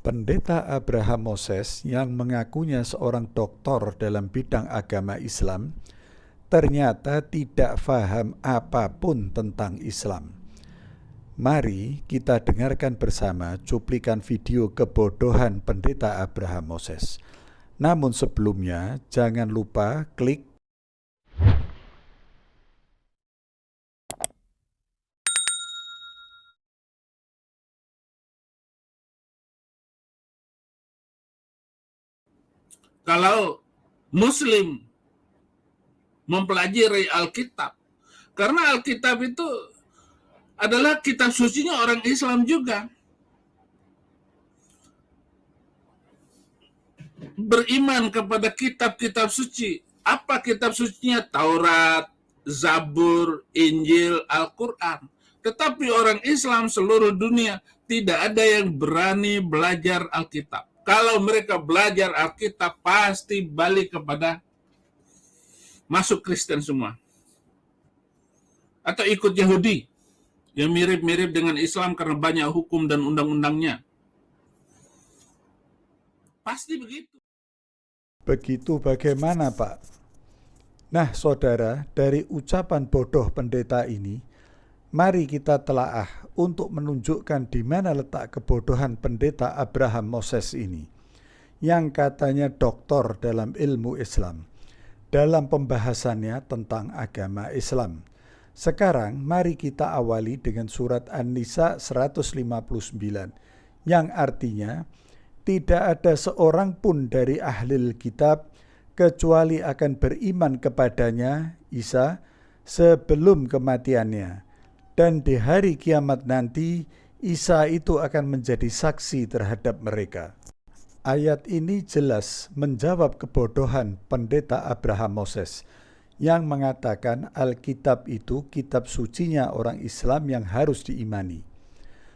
Pendeta Abraham Moses yang mengakunya seorang doktor dalam bidang agama Islam ternyata tidak paham apapun tentang Islam. Mari kita dengarkan bersama cuplikan video kebodohan Pendeta Abraham Moses. Namun sebelumnya jangan lupa klik kalau Muslim mempelajari Alkitab, karena Alkitab itu adalah kitab sucinya orang Islam juga. Beriman kepada kitab-kitab suci. Apa kitab sucinya? Taurat, Zabur, Injil, Al-Quran. Tetapi orang Islam seluruh dunia tidak ada yang berani belajar Alkitab. Kalau mereka belajar Alkitab pasti balik kepada masuk Kristen semua. Atau ikut Yahudi yang mirip-mirip dengan Islam karena banyak hukum dan undang-undangnya. Pasti begitu. begitu bagaimana, Pak? Nah, saudara, dari ucapan bodoh pendeta ini, mari kita telaah untuk menunjukkan di mana letak kebodohan Pendeta Abraham Moses ini, yang katanya doktor dalam ilmu Islam, dalam pembahasannya tentang agama Islam. Sekarang mari kita awali dengan surat An-Nisa 159, yang artinya, tidak ada seorang pun dari ahli kitab kecuali akan beriman kepadanya, Isa, sebelum kematiannya. Dan di hari kiamat nanti, Isa itu akan menjadi saksi terhadap mereka. Ayat ini jelas menjawab kebodohan Pendeta Abraham Moses yang mengatakan Alkitab itu kitab sucinya orang Islam yang harus diimani.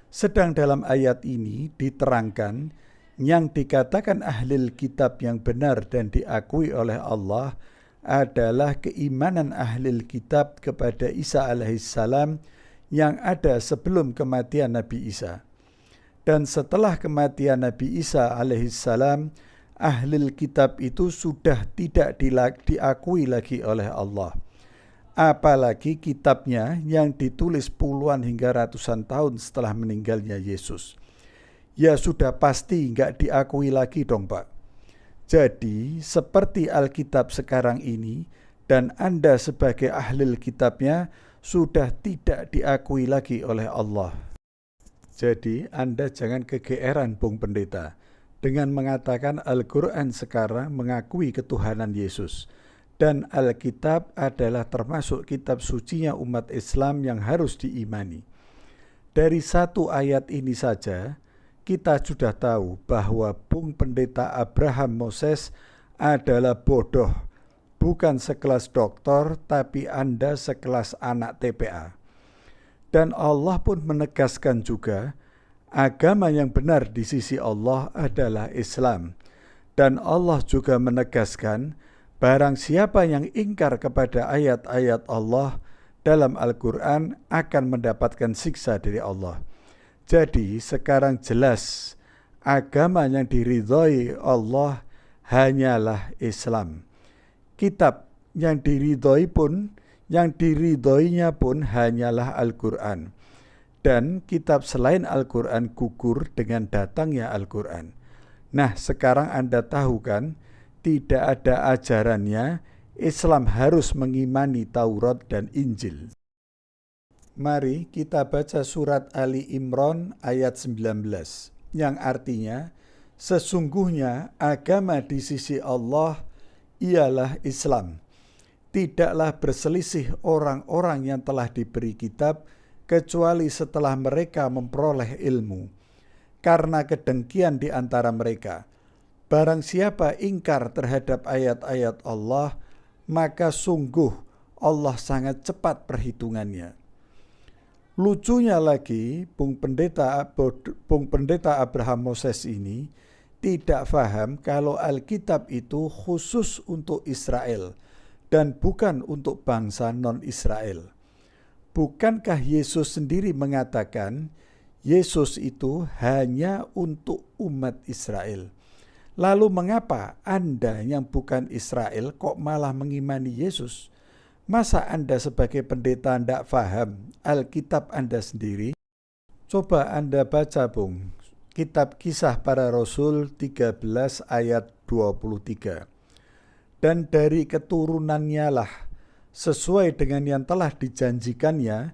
Sedang dalam ayat ini diterangkan yang dikatakan ahli kitab yang benar dan diakui oleh Allah adalah keimanan ahli kitab kepada Isa alaihissalam yang ada sebelum kematian Nabi Isa. Dan setelah kematian Nabi Isa alaihissalam, ahli kitab itu sudah tidak diakui lagi oleh Allah. Apalagi kitabnya yang ditulis puluhan hingga ratusan tahun setelah meninggalnya Yesus. Ya sudah pasti nggak diakui lagi dong, Pak. Jadi seperti Alkitab sekarang ini dan Anda sebagai ahli kitabnya sudah tidak diakui lagi oleh Allah. Jadi Anda jangan kegeeran, Bung Pendeta, dengan mengatakan Al-Quran sekarang mengakui ketuhanan Yesus. Dan Alkitab adalah termasuk kitab sucinya umat Islam yang harus diimani. Dari satu ayat ini saja, kita sudah tahu bahwa Bung Pendeta Abraham Moses adalah bodoh, bukan sekelas doktor, tapi Anda sekelas anak TPA. Dan Allah pun menegaskan juga, agama yang benar di sisi Allah adalah Islam. Dan Allah juga menegaskan, barang siapa yang ingkar kepada ayat-ayat Allah dalam Al-Quran akan mendapatkan siksa dari Allah. Jadi sekarang jelas agama yang diridhoi Allah hanyalah Islam. Kitab yang diridhoinya pun hanyalah Al-Quran. Dan kitab selain Al-Quran gugur dengan datangnya Al-Quran. Nah, sekarang Anda tahu kan, tidak ada ajarannya Islam harus mengimani Taurat dan Injil. Mari kita baca surat Ali Imran ayat 19, yang artinya, sesungguhnya agama di sisi Allah ialah Islam. Tidaklah berselisih orang-orang yang telah diberi kitab, kecuali setelah mereka memperoleh ilmu. Karena kedengkian di antara mereka, barang siapa ingkar terhadap ayat-ayat Allah, maka sungguh Allah sangat cepat perhitungannya. Lucunya lagi, Bung Pendeta Abraham Moses ini tidak paham kalau Alkitab itu khusus untuk Israel dan bukan untuk bangsa non-Israel. Bukankah Yesus sendiri mengatakan, Yesus itu hanya untuk umat Israel. Lalu mengapa Anda yang bukan Israel kok malah mengimani Yesus? Masa Anda sebagai pendeta tidak paham Alkitab Anda sendiri? Coba Anda baca, Bung, kitab Kisah Para Rasul 13 ayat 23. Dan dari keturunannya lah, sesuai dengan yang telah dijanjikannya,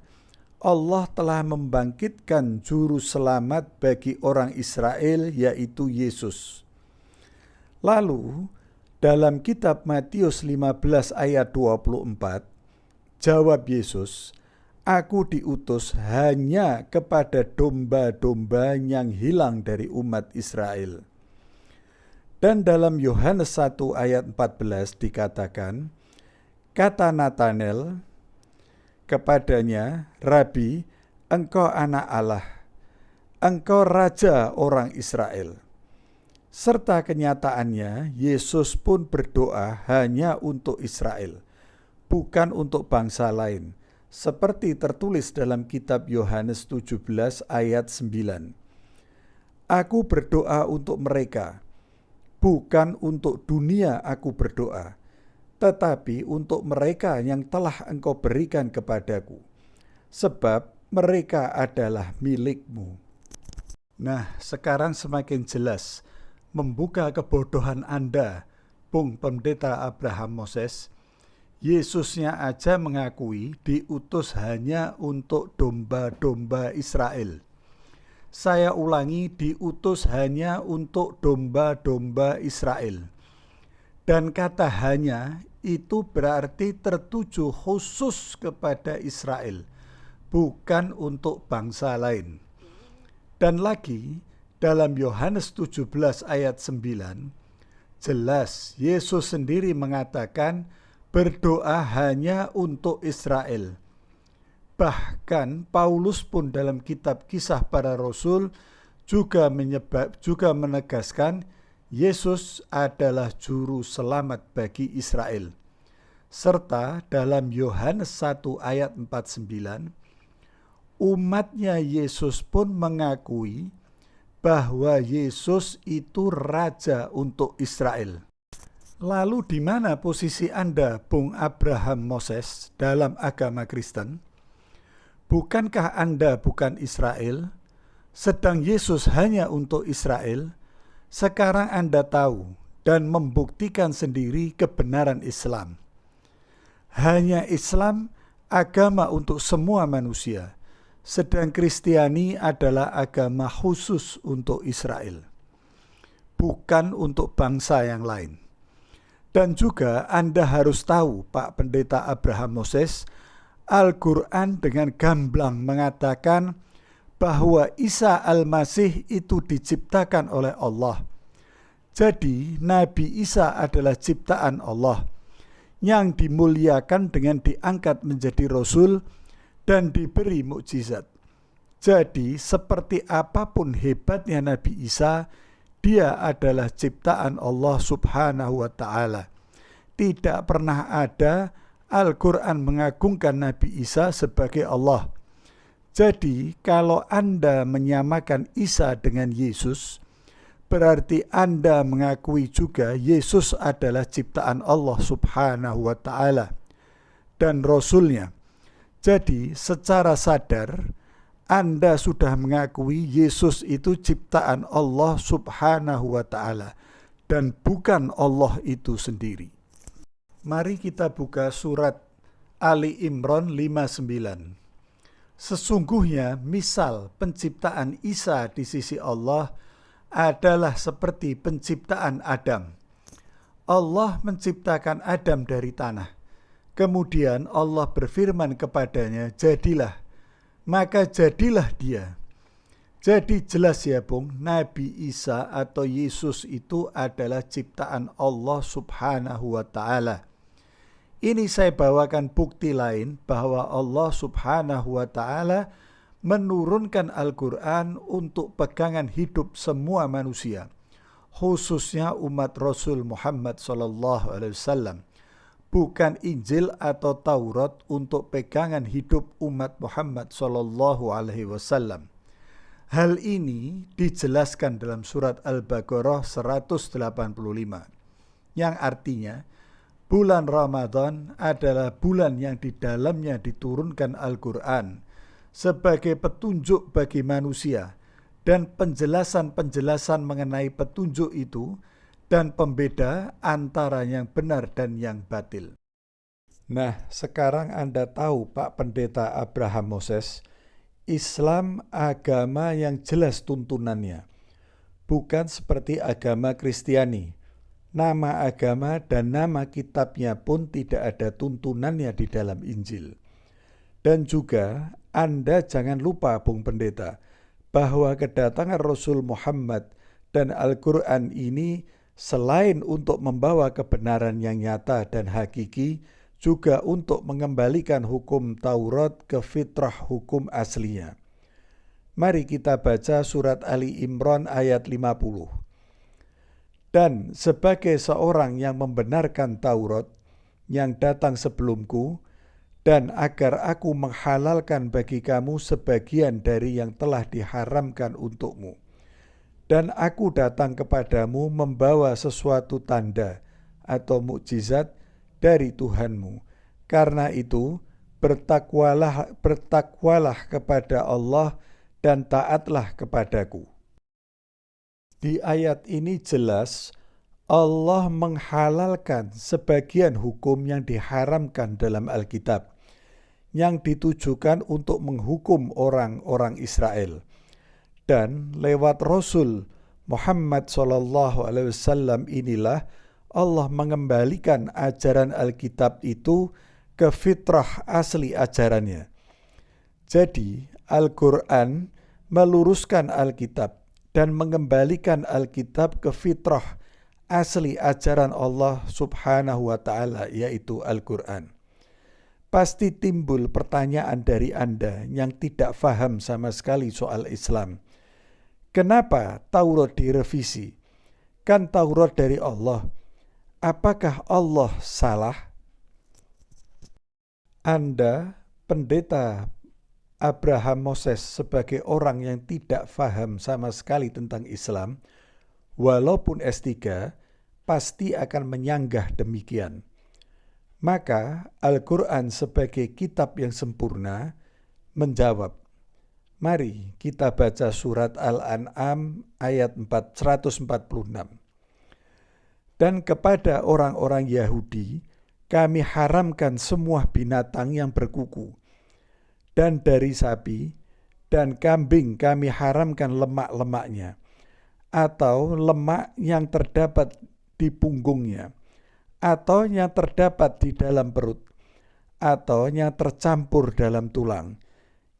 Allah telah membangkitkan juru selamat bagi orang Israel, yaitu Yesus. Lalu, dalam kitab Matius 15 ayat 24, jawab Yesus, "Aku diutus hanya kepada domba-domba yang hilang dari umat Israel." Dan dalam Yohanes 1 ayat 14 dikatakan, kata Natanel kepadanya, "Rabi, engkau anak Allah, engkau raja orang Israel." Serta kenyataannya, Yesus pun berdoa hanya untuk Israel, bukan untuk bangsa lain, seperti tertulis dalam kitab Yohanes 17 ayat 9. "Aku berdoa untuk mereka, bukan untuk dunia aku berdoa, tetapi untuk mereka yang telah engkau berikan kepadaku, sebab mereka adalah milikmu." Nah, sekarang semakin jelas membuka kebodohan Anda, Bung Pendeta Abraham Moses. Yesusnya aja mengakui diutus hanya untuk domba-domba Israel. Saya ulangi, diutus hanya untuk domba-domba Israel. Dan kata hanya itu berarti tertuju khusus kepada Israel, bukan untuk bangsa lain. Dan lagi, dalam Yohanes 17 ayat 9, jelas Yesus sendiri mengatakan berdoa hanya untuk Israel. Bahkan Paulus pun dalam kitab Kisah Para Rasul juga menegaskan Yesus adalah juru selamat bagi Israel. Serta dalam Yohanes 1 ayat 49, umatnya Yesus pun mengakui bahwa Yesus itu raja untuk Israel. Lalu di mana posisi Anda, Bung Abraham Moses, dalam agama Kristen? Bukankah Anda bukan Israel? Sedang Yesus hanya untuk Israel. Sekarang Anda tahu dan membuktikan sendiri kebenaran Islam. Hanya Islam agama untuk semua manusia. Sedang Kristiani adalah agama khusus untuk Israel, bukan untuk bangsa yang lain. Dan juga Anda harus tahu, Pak Pendeta Abraham Moses, Al-Quran dengan gamblang mengatakan bahwa Isa Al-Masih itu diciptakan oleh Allah. Jadi Nabi Isa adalah ciptaan Allah yang dimuliakan dengan diangkat menjadi Rasul dan diberi mukjizat. Jadi seperti apapun hebatnya Nabi Isa, dia adalah ciptaan Allah Subhanahu wa ta'ala. Tidak pernah ada Al-Quran mengagungkan Nabi Isa sebagai Allah. Jadi kalau Anda menyamakan Isa dengan Yesus, berarti Anda mengakui juga Yesus adalah ciptaan Allah Subhanahu wa ta'ala dan Rasulnya. Jadi secara sadar Anda sudah mengakui Yesus itu ciptaan Allah Subhanahu wa ta'ala dan bukan Allah itu sendiri. Mari kita buka surat Ali Imran 59. Sesungguhnya misal penciptaan Isa di sisi Allah adalah seperti penciptaan Adam. Allah menciptakan Adam dari tanah. Kemudian Allah berfirman kepadanya, jadilah. Maka jadilah dia. Jadi jelas ya Bung, Nabi Isa atau Yesus itu adalah ciptaan Allah Subhanahu wa ta'ala. Ini saya bawakan bukti lain bahwa Allah Subhanahu wa ta'ala menurunkan Al-Quran untuk pegangan hidup semua manusia, khususnya umat Rasul Muhammad SAW. Bukan Injil atau Taurat untuk pegangan hidup umat Muhammad SAW. Hal ini dijelaskan dalam surat Al-Baqarah 185, yang artinya bulan Ramadan adalah bulan yang di dalamnya diturunkan Al-Quran sebagai petunjuk bagi manusia dan penjelasan-penjelasan mengenai petunjuk itu dan pembeda antara yang benar dan yang batil. Nah, sekarang Anda tahu Pak Pendeta Abraham Moses, Islam agama yang jelas tuntunannya, bukan seperti agama Kristiani. Nama agama dan nama kitabnya pun tidak ada tuntunannya di dalam Injil. Dan juga Anda jangan lupa, Bung Pendeta, bahwa kedatangan Rasul Muhammad dan Al-Quran ini selain untuk membawa kebenaran yang nyata dan hakiki, juga untuk mengembalikan hukum Taurat ke fitrah hukum aslinya. Mari kita baca surat Ali Imran ayat 50. Dan sebagai seorang yang membenarkan Taurat yang datang sebelumku, dan agar aku menghalalkan bagi kamu sebagian dari yang telah diharamkan untukmu. Dan aku datang kepadamu membawa sesuatu tanda atau mukjizat dari Tuhanmu. Karena itu, bertakwalah kepada Allah dan taatlah kepadaku. Di ayat ini jelas Allah menghalalkan sebagian hukum yang diharamkan dalam Alkitab, yang ditujukan untuk menghukum orang-orang Israel. Dan lewat Rasul Muhammad SAW inilah Allah mengembalikan ajaran Alkitab itu ke fitrah asli ajarannya. Jadi Al-Quran meluruskan Alkitab dan mengembalikan Alkitab ke fitrah asli ajaran Allah Subhanahu wa Ta'ala, yaitu Al-Quran. Pasti timbul pertanyaan dari Anda yang tidak paham sama sekali soal Islam. Kenapa Taurat direvisi? Kan Taurat dari Allah. Apakah Allah salah? Anda, Pendeta Abraham Moses, sebagai orang yang tidak paham sama sekali tentang Islam, walaupun S3, pasti akan menyanggah demikian. Maka Al-Quran sebagai kitab yang sempurna menjawab. Mari kita baca surat Al-An'am ayat 146. Dan kepada orang-orang Yahudi kami haramkan semua binatang yang berkuku. Dan dari sapi dan kambing kami haramkan lemak-lemaknya, atau lemak yang terdapat di punggungnya, atau yang terdapat di dalam perut, atau yang tercampur dalam tulang.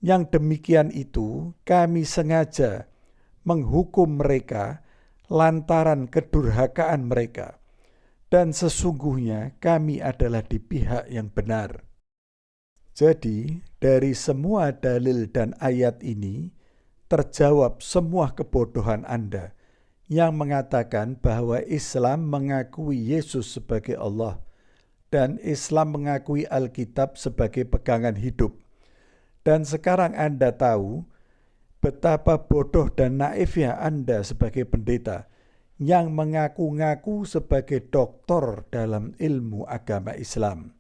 Yang demikian itu kami sengaja menghukum mereka lantaran kedurhakaan mereka. Dan sesungguhnya kami adalah di pihak yang benar. Jadi dari semua dalil dan ayat ini terjawab semua kebodohan Anda yang mengatakan bahwa Islam mengakui Yesus sebagai Allah dan Islam mengakui Alkitab sebagai pegangan hidup. Dan sekarang Anda tahu betapa bodoh dan naifnya Anda sebagai pendeta yang mengaku-ngaku sebagai doktor dalam ilmu agama Islam.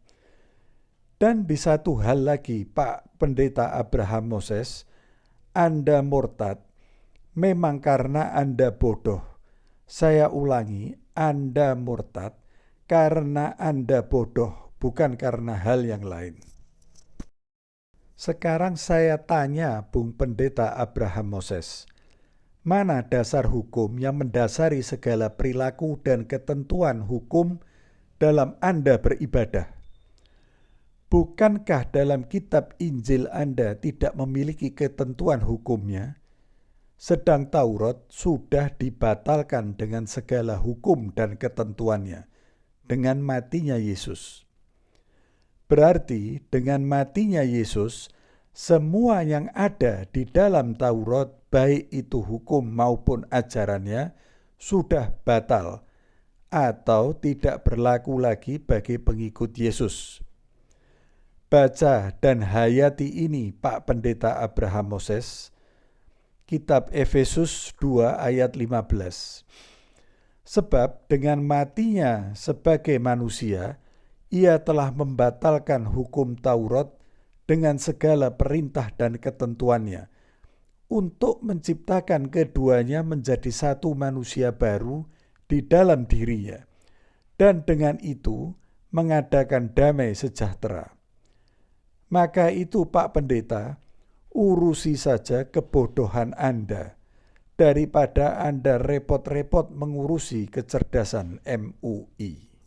Dan di satu hal lagi, Pak Pendeta Abraham Moses, Anda murtad memang karena Anda bodoh. Saya ulangi, Anda murtad karena Anda bodoh, bukan karena hal yang lain. Sekarang saya tanya Bung Pendeta Abraham Moses, mana dasar hukum yang mendasari segala perilaku dan ketentuan hukum dalam Anda beribadah? Bukankah dalam kitab Injil Anda tidak memiliki ketentuan hukumnya? Sedang Taurat sudah dibatalkan dengan segala hukum dan ketentuannya dengan matinya Yesus. Berarti dengan matinya Yesus, semua yang ada di dalam Taurat, baik itu hukum maupun ajarannya, sudah batal atau tidak berlaku lagi bagi pengikut Yesus. Baca dan hayati ini, Pak Pendeta Abraham Moses. Kitab Efesus 2 ayat 15. Sebab dengan matinya sebagai manusia, ia telah membatalkan hukum Taurat dengan segala perintah dan ketentuannya, untuk menciptakan keduanya menjadi satu manusia baru di dalam dirinya, dan dengan itu mengadakan damai sejahtera. Maka itu Pak Pendeta, urusi saja kebodohan Anda, daripada Anda repot-repot mengurusi kecerdasan MUI.